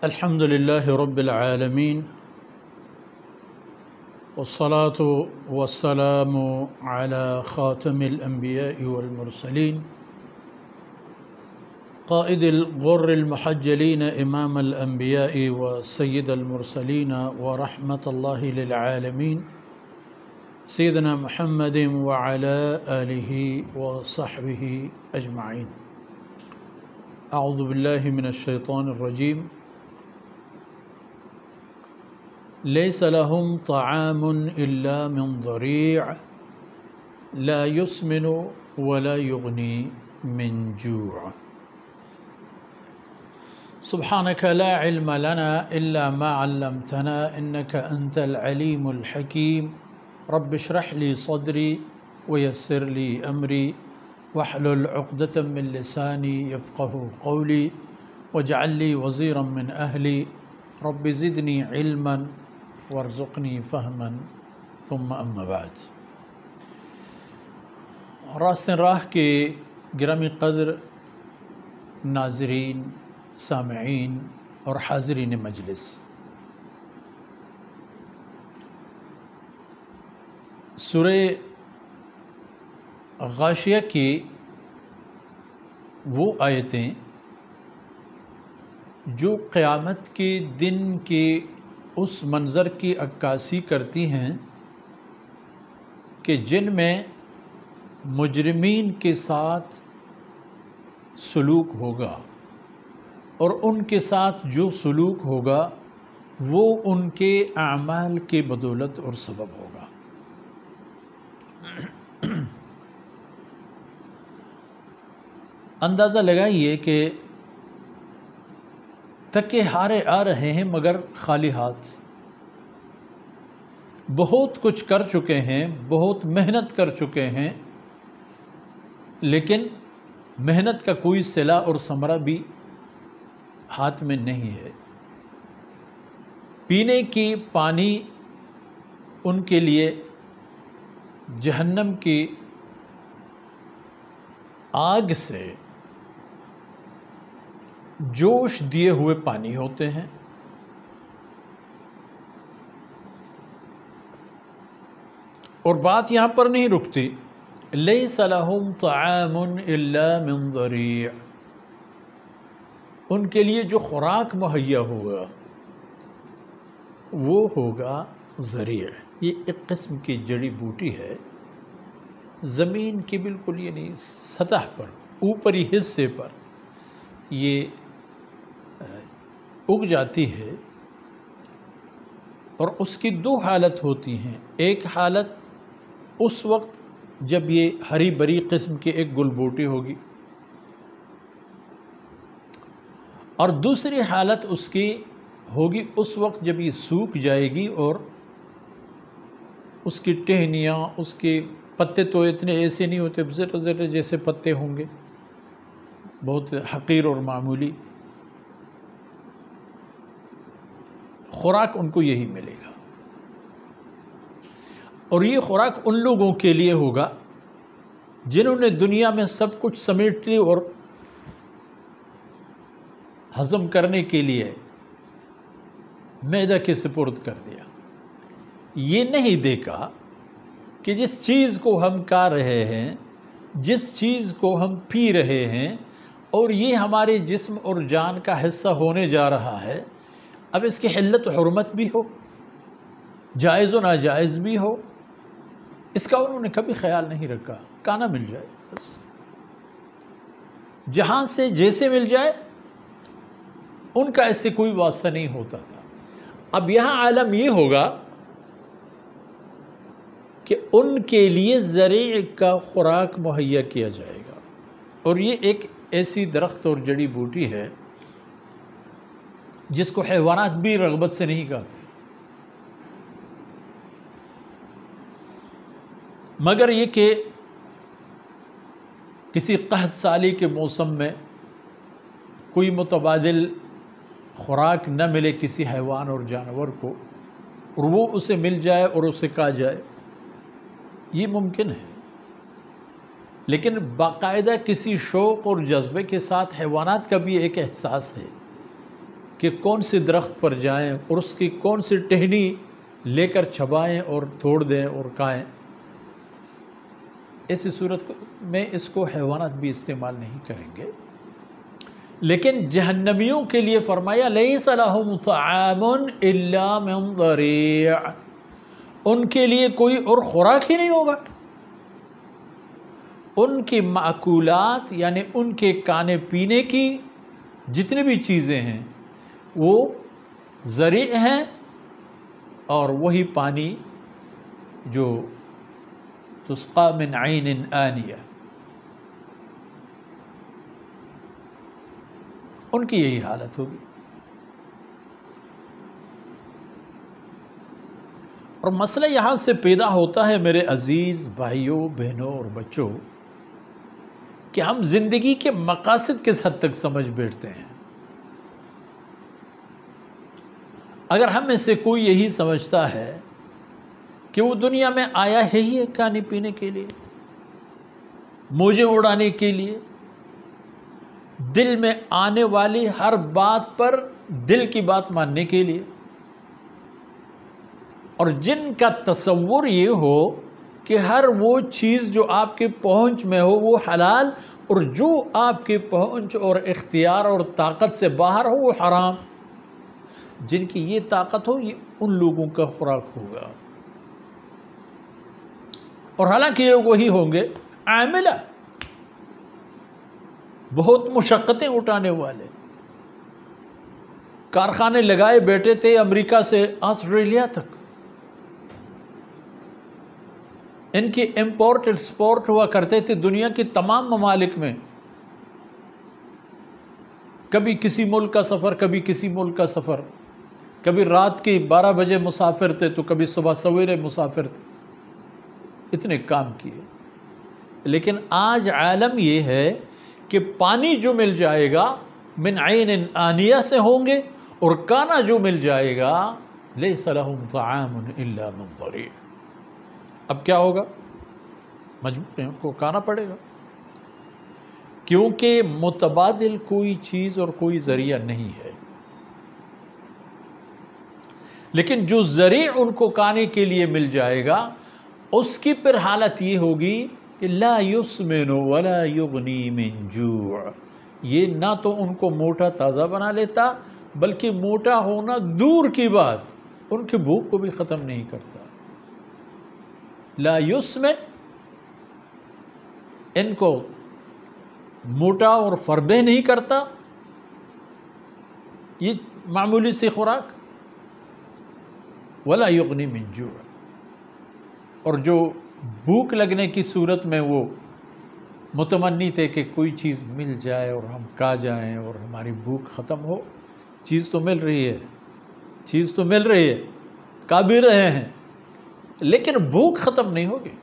الحمد لله رب العالمين والصلاة والسلام على خاتم الأنبياء والمرسلين قائد الغر المحجلين إمام الأنبياء وسيد المرسلين ورحمة الله للعالمين سيدنا محمد وعلى آله وصحبه أجمعين. أعوذ بالله من الشيطان الرجيم. ليس لهم طعام إلا من ضريع لا يسمن ولا يغني من جوع. سبحانك لا علم لنا إلا ما علمتنا إنك أنت العليم الحكيم. رب اشرح لي صدري ويسر لي أمري واحلل عقدة من لساني يفقه قولي واجعل لي وزيرا من أهلي رب زدني علما وارزقنی فہما ثم اما بعد. راست راہ کے گرامی قدر ناظرین، سامعین اور حاضرین مجلس، سورہ غاشیہ کی وہ آیتیں جو قیامت کے دن کے اس منظر کی عکاسی کرتی ہیں کہ جن میں مجرمین کے ساتھ سلوک ہوگا، اور ان کے ساتھ جو سلوک ہوگا وہ ان کے اعمال کے بدولت اور سبب ہوگا. اندازہ لگائیے کہ تکے ہارے آ رہے ہیں مگر خالی ہاتھ. بہت کچھ کر چکے ہیں، بہت محنت کر چکے ہیں، لیکن محنت کا کوئی صلہ اور ثمرہ بھی ہاتھ میں نہیں ہے. پینے کی پانی ان کے لیے جہنم کی آگ سے جوش دیے ہوئے پانی ہوتے ہیں. اور بات یہاں پر نہیں رکتی. لیس لہم طعام الا من ضریع. ان کے لیے جو خوراک مہیا ہوگا وہ ہوگا ضریع. یہ ایک قسم کی جڑی بوٹی ہے، زمین کی بالکل یعنی سطح پر، اوپری حصے پر یہ اگ جاتی ہے. اور اس کی دو حالت ہوتی ہیں. ایک حالت اس وقت جب یہ ہری بری قسم کی ایک گل بوٹی ہوگی، اور دوسری حالت اس کی ہوگی اس وقت جب یہ سوکھ جائے گی اور اس کی ٹہنیاں، اس کے پتے تو اتنے ایسے نہیں ہوتے، ذرے ذرے جیسے پتے ہوں گے، بہت حقیر اور معمولی. خوراک ان کو یہی ملے گا. اور یہ خوراک ان لوگوں کے لیے ہوگا جنہوں نے دنیا میں سب کچھ سمیٹ لی اور ہضم کرنے کے لیے معدہ کے سپرد کر دیا. یہ نہیں دیکھا کہ جس چیز کو ہم کھا رہے ہیں، جس چیز کو ہم پی رہے ہیں، اور یہ ہمارے جسم اور جان کا حصہ ہونے جا رہا ہے، اب اس کی حلت و حرمت بھی ہو، جائز و ناجائز بھی ہو، اس کا انہوں نے کبھی خیال نہیں رکھا. کھانا مل جائے بس، جہاں سے جیسے مل جائے، ان کا اس سے کوئی واسطہ نہیں ہوتا تھا. اب یہاں عالم یہ ہوگا کہ ان کے لیے ذریع کا خوراک مہیا کیا جائے گا. اور یہ ایک ایسی درخت اور جڑی بوٹی ہے جس کو حیوانات بھی رغبت سے نہیں کھاتے، مگر یہ کہ کسی قحط سالی کے موسم میں کوئی متبادل خوراک نہ ملے کسی حیوان اور جانور کو، اور وہ اسے مل جائے اور اسے کھا جائے، یہ ممکن ہے. لیکن باقاعدہ کسی شوق اور جذبے کے ساتھ حیوانات کا بھی ایک احساس ہے کہ کون سے درخت پر جائیں اور اس کی کون سی ٹہنی لے کر چھبائیں اور توڑ دیں اور کھائیں. ایسی صورت میں اس کو حیوانات بھی استعمال نہیں کریں گے. لیکن جہنمیوں کے لیے فرمایا لیس لہم طعام الا من ضریع، ان کے لیے کوئی اور خوراک ہی نہیں ہوگا. ان کی معقولات یعنی ان کے کھانے پینے کی جتنی بھی چیزیں ہیں وہ ذریع ہیں، اور وہی پانی جو تسقى من عین آنیہ، ان کی یہی حالت ہوگی. اور مسئلہ یہاں سے پیدا ہوتا ہے میرے عزیز بھائیوں، بہنوں اور بچوں، کہ ہم زندگی کے مقاصد کس حد تک سمجھ بیٹھتے ہیں. اگر ہم میں سے کوئی یہی سمجھتا ہے کہ وہ دنیا میں آیا ہے ہی کھانے پینے کے لیے، موجیں اڑانے کے لیے، دل میں آنے والی ہر بات پر دل کی بات ماننے کے لیے، اور جن کا تصور یہ ہو کہ ہر وہ چیز جو آپ کے پہنچ میں ہو وہ حلال، اور جو آپ کے پہنچ اور اختیار اور طاقت سے باہر ہو وہ حرام، جن کی یہ طاقت ہو یہ ان لوگوں کا خوراک ہوگا. اور حالانکہ یہ وہی ہوں گے عاملہ، بہت مشقتیں اٹھانے والے، کارخانے لگائے بیٹھے تھے امریکہ سے آسٹریلیا تک. ان کی امپورٹ ایکسپورٹ ہوا کرتے تھے دنیا کے تمام ممالک میں. کبھی کسی ملک کا سفر، کبھی کسی ملک کا سفر، کبھی رات کی 12 بجے مسافر تھے تو کبھی صبح سویرے مسافر تھے. اتنے کام کیے. لیکن آج عالم یہ ہے کہ پانی جو مل جائے گا من عین آنیہ سے ہوں گے، اور کھانا جو مل جائے گا لیس لہم طعام الا من ضریع. اب کیا ہوگا؟ مجبور ہیں، ان کو کھانا پڑے گا، کیونکہ متبادل کوئی چیز اور کوئی ذریعہ نہیں ہے. لیکن جو ذریع ان کو کھانے کے لیے مل جائے گا اس کی پھر حالت یہ ہوگی کہ لا یسمن ولا یغنی من جوع. یہ نہ تو ان کو موٹا تازہ بنا لیتا، بلکہ موٹا ہونا دور کی بات، ان کی بھوک کو بھی ختم نہیں کرتا. لا یسمن، ان کو موٹا اور فربہ نہیں کرتا یہ معمولی سی خوراک. ولا یغنی من جوع، اور جو بھوک لگنے کی صورت میں وہ متمنی تھے کہ کوئی چیز مل جائے اور ہم کھا جائیں اور ہماری بھوک ختم ہو. چیز تو مل رہی ہے، چیز تو مل رہی ہے، کھا بھی رہے ہیں، لیکن بھوک ختم نہیں ہوگی.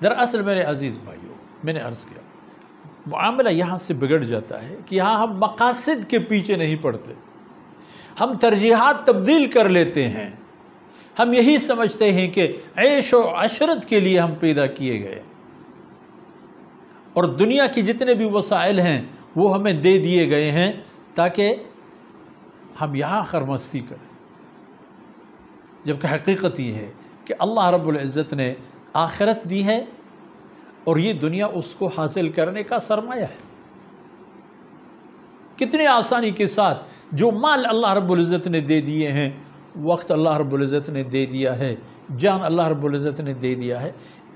دراصل میرے عزیز بھائیوں، میں نے عرض کیا معاملہ یہاں سے بگڑ جاتا ہے کہ یہاں ہم مقاصد کے پیچھے نہیں پڑتے، ہم ترجیحات تبدیل کر لیتے ہیں. ہم یہی سمجھتے ہیں کہ عیش و عشرت کے لیے ہم پیدا کیے گئے، اور دنیا کی جتنے بھی وسائل ہیں وہ ہمیں دے دیے گئے ہیں تاکہ ہم یہاں خرمستی کریں. جبکہ حقیقت یہ ہے کہ اللہ رب العزت نے آخرت دی ہے، اور یہ دنیا اس کو حاصل کرنے کا سرمایہ ہے. کتنے آسانی کے ساتھ جو مال اللہ رب العزت نے دے دیے ہیں، وقت اللہ رب العزت نے دے دیا ہے، جان اللہ رب العزت نے دے دیا ہے،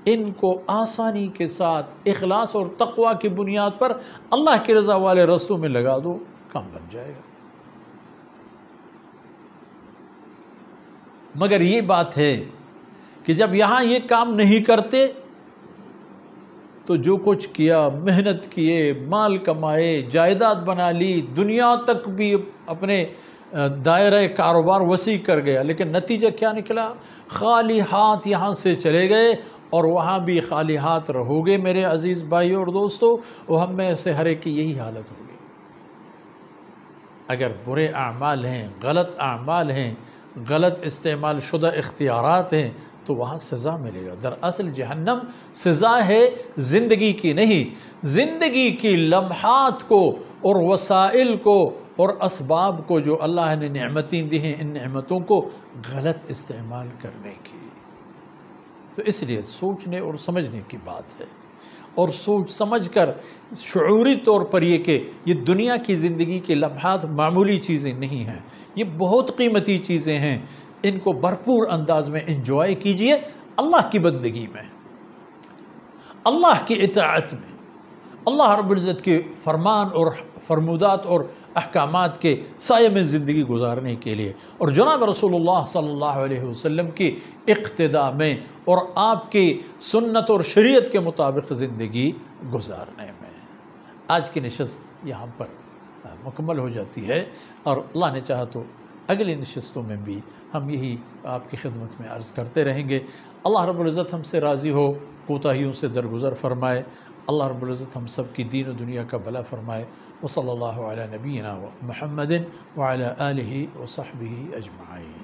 ان کو آسانی کے ساتھ اخلاص اور تقوی کی بنیاد پر اللہ کی رضا والے رستوں میں لگا دو، کام بن جائے گا. مگر یہ بات ہے کہ جب یہاں یہ کام نہیں کرتے تو جو کچھ کیا، محنت کیے، مال کمائے، جائیداد بنا لی، دنیا تک بھی اپنے دائرہ کاروبار وسیع کر گیا، لیکن نتیجہ کیا نکلا؟ خالی ہاتھ یہاں سے چلے گئے اور وہاں بھی خالی ہاتھ رہو گے میرے عزیز بھائیوں اور دوستو. وہ ہم میں سے ہر ایک کی یہی حالت ہوگی. اگر برے اعمال ہیں، غلط اعمال ہیں، غلط استعمال شدہ اختیارات ہیں تو وہاں سزا ملے گا. دراصل جہنم سزا ہے زندگی کی نہیں، زندگی کی لمحات کو اور وسائل کو اور اسباب کو جو اللہ نے نعمتیں دی ہیں ان نعمتوں کو غلط استعمال کرنے کی۔ تو اس لیے سوچنے اور سمجھنے کی بات ہے، اور سوچ سمجھ کر شعوری طور پر یہ کہ یہ دنیا کی زندگی کے لمحات معمولی چیزیں نہیں ہیں، یہ بہت قیمتی چیزیں ہیں، ان کو بھرپور انداز میں انجوائے کیجئے اللہ کی بندگی میں، اللہ کی اطاعت میں، اللہ رب العزت کے فرمان اور فرمودات اور احکامات کے سائے میں زندگی گزارنے کے لیے، اور جناب رسول اللہ صلی اللہ علیہ وسلم کی اقتداء میں اور آپ کی سنت اور شریعت کے مطابق زندگی گزارنے میں۔ آج کی نشست یہاں پر مکمل ہو جاتی ہے، اور اللہ نے چاہا تو اگلی نشستوں میں بھی ہم یہی آپ کی خدمت میں عرض کرتے رہیں گے۔ اللہ رب العزت ہم سے راضی ہو، کوتاہیوں سے درگزر فرمائے، اللہ رب العزت ہم سب کی دین و دنیا کا بھلا فرمائے۔ وصلی اللہ علی نبینا محمد وعلی آلہ وصحبہ اجمعین۔